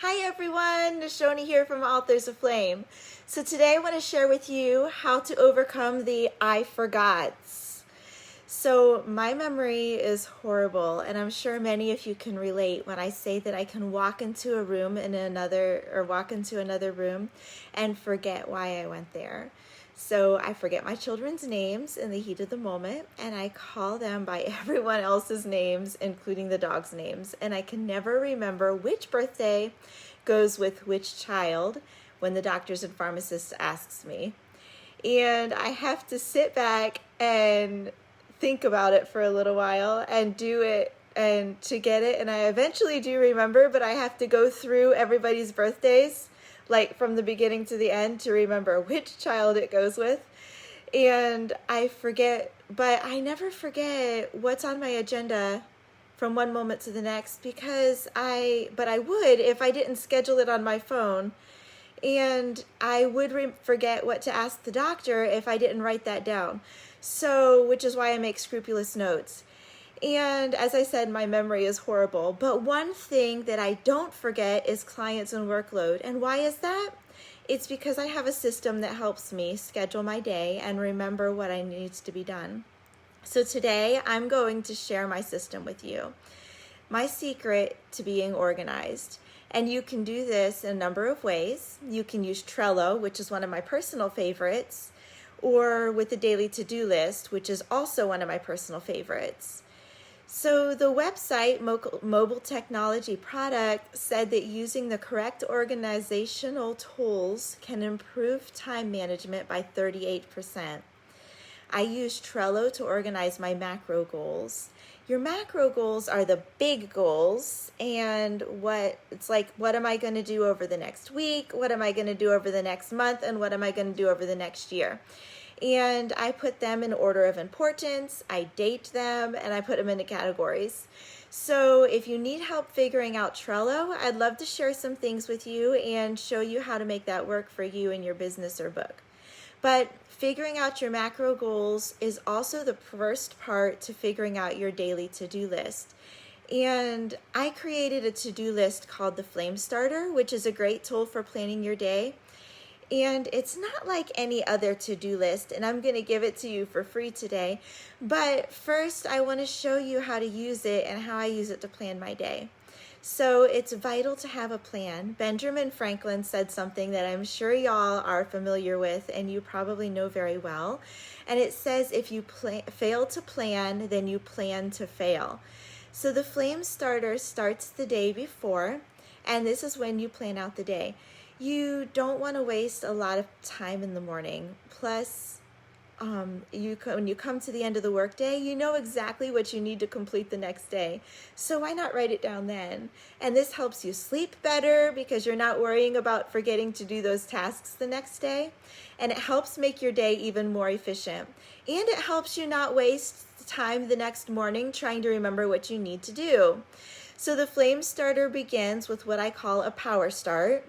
Hi everyone, Nashoni here from Authors of Flame. So today I want to share with you how to overcome the I forgots. So my memory is horrible, and I'm sure many of you can relate when I say that I can walk into a room walk into another room and forget why I went there. So I forget my children's names in the heat of the moment, and I call them by everyone else's names, including the dog's names, and I can never remember which birthday goes with which child when the doctors and pharmacists asks me. And I have to sit back and think about it for a little while and do it and to get it. And I eventually do remember, but I have to go through everybody's birthdays, like from the beginning to the end, to remember which child it goes with. And I forget, but I never forget what's on my agenda from one moment to the next but I would if I didn't schedule it on my phone. And I would forget what to ask the doctor if I didn't write that down. So, which is why I make scrupulous notes. And as I said, my memory is horrible. But one thing that I don't forget is clients and workload. And why is that? It's because I have a system that helps me schedule my day and remember what needs to be done. So today I'm going to share my system with you. My secret to being organized. And you can do this in a number of ways. You can use Trello, which is one of my personal favorites, or with the daily to-do list, which is also one of my personal favorites. So the website, Mobile Technology Product, said that using the correct organizational tools can improve time management by 38%. I use Trello to organize my macro goals. Your macro goals are the big goals, and what am I going to do over the next week? What am I going to do over the next month? And what am I going to do over the next year? And I put them in order of importance, I date them, and I put them into categories. So if you need help figuring out Trello, I'd love to share some things with you and show you how to make that work for you in your business or book. But figuring out your macro goals is also the first part to figuring out your daily to-do list. And I created a to-do list called the Flame Starter, which is a great tool for planning your day. And it's not like any other to-do list, and I'm going to give it to you for free today. But first, I want to show you how to use it and how I use it to plan my day. So it's vital to have a plan. Benjamin Franklin said something that I'm sure y'all are familiar with and you probably know very well. And it says, if you fail to plan, then you plan to fail. So the Flame Starter starts the day before, and this is when you plan out the day. You don't want to waste a lot of time in the morning. Plus, when you come to the end of the workday, you know exactly what you need to complete the next day. So why not write it down then? And this helps you sleep better because you're not worrying about forgetting to do those tasks the next day. And it helps make your day even more efficient. And it helps you not waste time the next morning trying to remember what you need to do. So the Flame Starter begins with what I call a power start.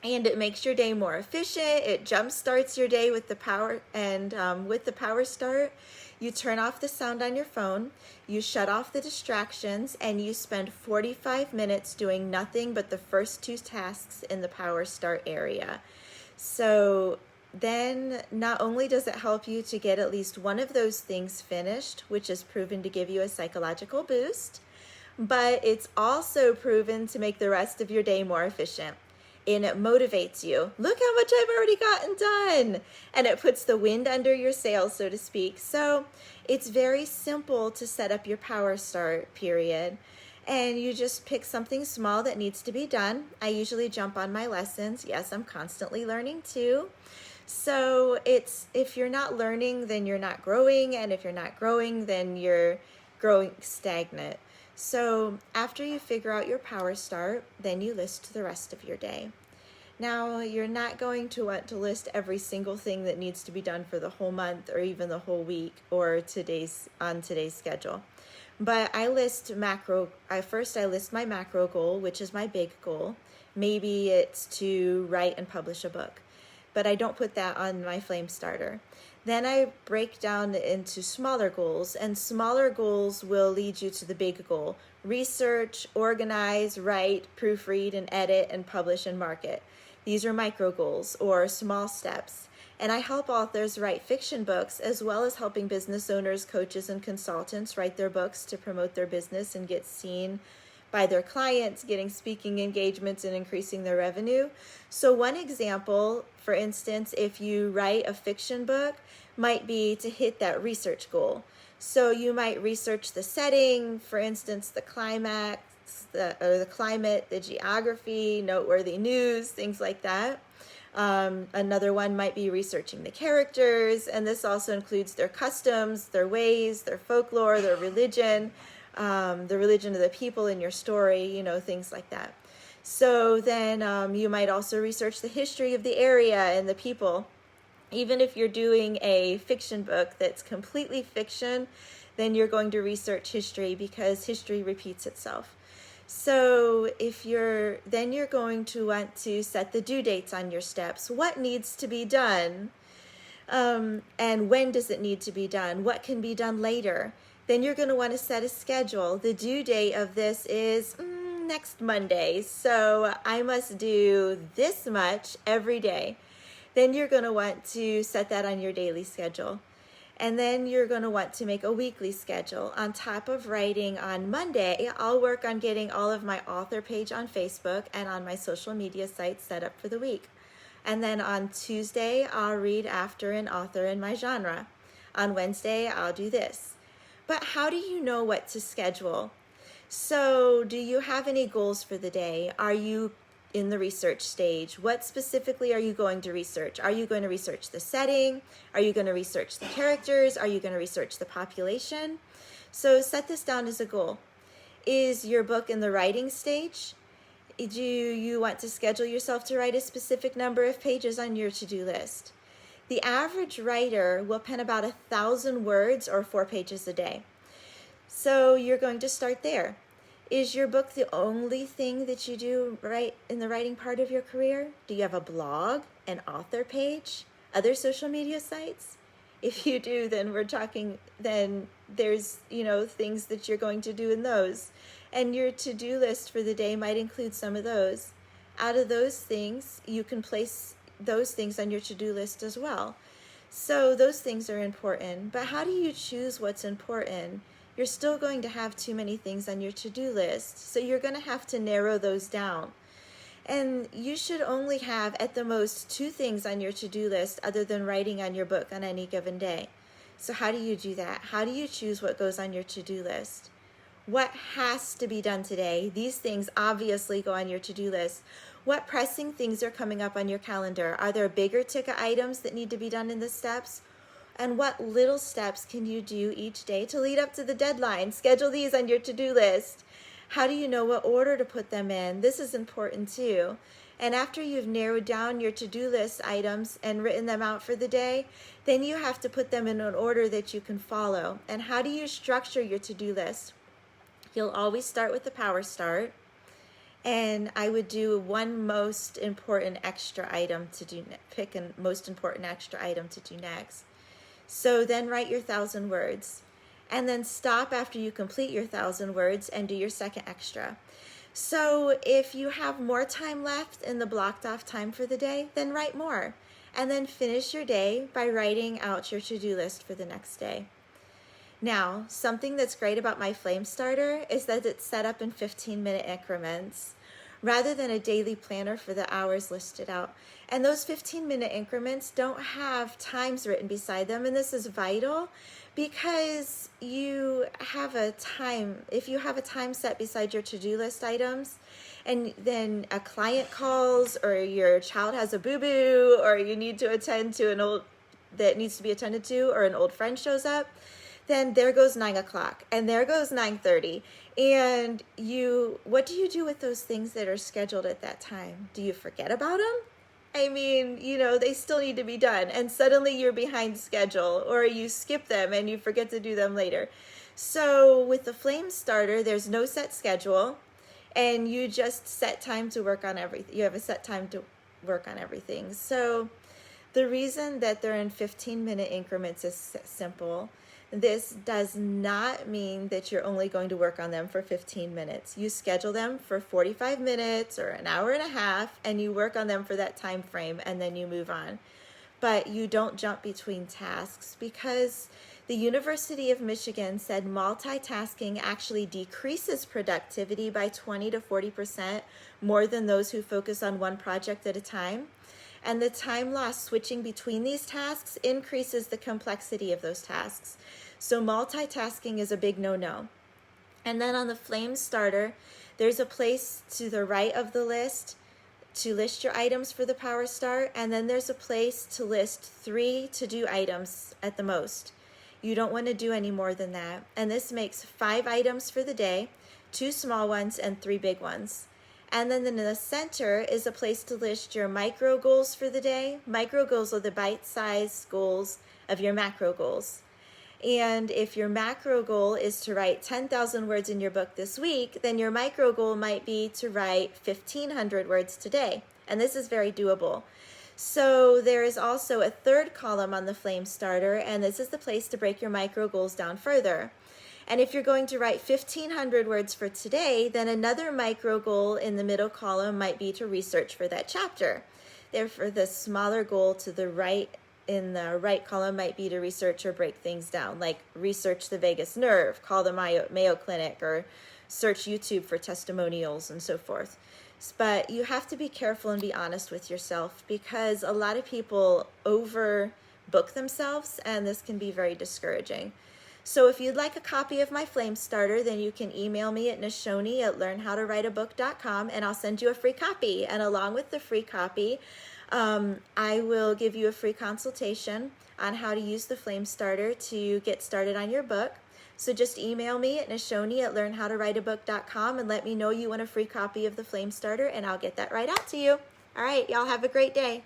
And it makes your day more efficient. It jump starts your day with the power, and with the power start, you turn off the sound on your phone, you shut off the distractions, and you spend 45 minutes doing nothing but the first two tasks in the power start area. So then not only does it help you to get at least one of those things finished, which is proven to give you a psychological boost, but it's also proven to make the rest of your day more efficient. And it motivates you. Look how much I've already gotten done. And it puts the wind under your sails, so to speak. So it's very simple to set up your power start period. And you just pick something small that needs to be done. I usually jump on my lessons. Yes, I'm constantly learning too. So if you're not learning, then you're not growing. And if you're not growing, then you're growing stagnant. So after you figure out your power start, then you list the rest of your day. Now, you're not going to want to list every single thing that needs to be done for the whole month or even the whole week or on today's schedule. But I list I list my macro goal, which is my big goal. Maybe it's to write and publish a book, but I don't put that on my Flame Starter. Then I break down into smaller goals, and smaller goals will lead you to the big goal. research, organize, write, proofread, and edit, and publish and market. These are micro goals or small steps. And I help authors write fiction books, as well as helping business owners, coaches, and consultants write their books to promote their business and get seen by their clients, getting speaking engagements and increasing their revenue. So one example, for instance, if you write a fiction book, might be to hit that research goal. So you might research the setting, for instance, the climax, the climate, the geography, noteworthy news, things like that. Another one might be researching the characters, and this also includes their customs, their ways, their folklore, their religion, the religion of the people in your story, things like that. So then you might also research the history of the area and the people. Even if you're doing a fiction book that's completely fiction, then you're going to research history because history repeats itself. So you're going to want to set the due dates on your steps. What needs to be done? And when does it need to be done? What can be done later? Then you're going to want to set a schedule. The due date of this is next Monday. So I must do this much every day. Then you're going to want to set that on your daily schedule. And then you're going to want to make a weekly schedule. On top of writing on Monday, I'll work on getting all of my author page on Facebook and on my social media sites set up for the week. And then on Tuesday, I'll read after an author in my genre. On Wednesday, I'll do this. But how do you know what to schedule? So do you have any goals for the day? Are you in the research stage? What specifically are you going to research? Are you going to research the setting? Are you going to research the characters? Are you going to research the population? So set this down as a goal. Is your book in the writing stage? Do you want to schedule yourself to write a specific number of pages on your to-do list? The average writer will pen about 1,000 words or 4 pages a day. So you're going to start there. Is your book the only thing that you do right in the writing part of your career? Do you have a blog, an author page, other social media sites? If you do, then there's, things that you're going to do in those. And your to-do list for the day might include some of those. Out of those things, you can place those things on your to-do list as well. So those things are important. But how do you choose what's important? You're still going to have too many things on your to-do list, so you're going to have to narrow those down. And you should only have at the most 2 things on your to-do list other than writing on your book on any given day. So how do you do that? How do you choose what goes on your to-do list? What has to be done today? These things obviously go on your to-do list. What pressing things are coming up on your calendar? Are there bigger ticket items that need to be done in the steps? And what little steps can you do each day to lead up to the deadline? Schedule these on your to-do list. How do you know what order to put them in? This is important too. And after you've narrowed down your to-do list items and written them out for the day, then you have to put them in an order that you can follow. And how do you structure your to-do list? You'll always start with the power start. And I would do one most important extra item to do, pick a most important extra item to do next. So then write your 1,000 words, and then stop after you complete your 1,000 words and do your second extra. So if you have more time left in the blocked off time for the day, then write more, and then finish your day by writing out your to-do list for the next day. Now, something that's great about my Flame Starter is that it's set up in 15-minute increments rather than a daily planner for the hours listed out. And those 15-minute increments don't have times written beside them, and this is vital because you have a time. If you have a time set beside your to-do list items, and then a client calls, or your child has a boo-boo, or you need to attend to that needs to be attended to, or an old friend shows up, then there goes 9 o'clock, and there goes 9:30. And what do you do with those things that are scheduled at that time? Do you forget about them? I mean, they still need to be done, and suddenly you're behind schedule, or you skip them and you forget to do them later. So with the Flame Starter, there's no set schedule, and you just set time to work on everything. You have a set time to work on everything. So the reason that they're in 15-minute increments is simple. This does not mean that you're only going to work on them for 15 minutes. You schedule them for 45 minutes or an hour and a half, and you work on them for that time frame, and then you move on. But you don't jump between tasks, because the University of Michigan said multitasking actually decreases productivity by 20 to 40% more than those who focus on one project at a time. And the time lost switching between these tasks increases the complexity of those tasks. So multitasking is a big no-no. And then on the Flame Starter, there's a place to the right of the list to list your items for the Power Start, and then there's a place to list 3 to-do items at the most. You don't want to do any more than that. And this makes 5 items for the day, 2 small ones and 3 big ones. And then in the center is a place to list your micro goals for the day. Micro goals are the bite-sized goals of your macro goals. And if your macro goal is to write 10,000 words in your book this week, then your micro goal might be to write 1,500 words today. And this is very doable. So there is also a third column on the Flame Starter, and this is the place to break your micro goals down further. And if you're going to write 1,500 words for today, then another micro goal in the middle column might be to research for that chapter. Therefore, the smaller goal to the right in the right column might be to research or break things down, like research the vagus nerve, call the Mayo Clinic, or search YouTube for testimonials and so forth. But you have to be careful and be honest with yourself, because a lot of people overbook themselves, and this can be very discouraging. So if you'd like a copy of my Flame Starter, then you can email me at nashoni@learnhowtowriteabook.com, and I'll send you a free copy. And along with the free copy, I will give you a free consultation on how to use the Flame Starter to get started on your book. So just email me at nashoni@learnhowtowriteabook.com and let me know you want a free copy of the Flame Starter, and I'll get that right out to you. All right, y'all have a great day.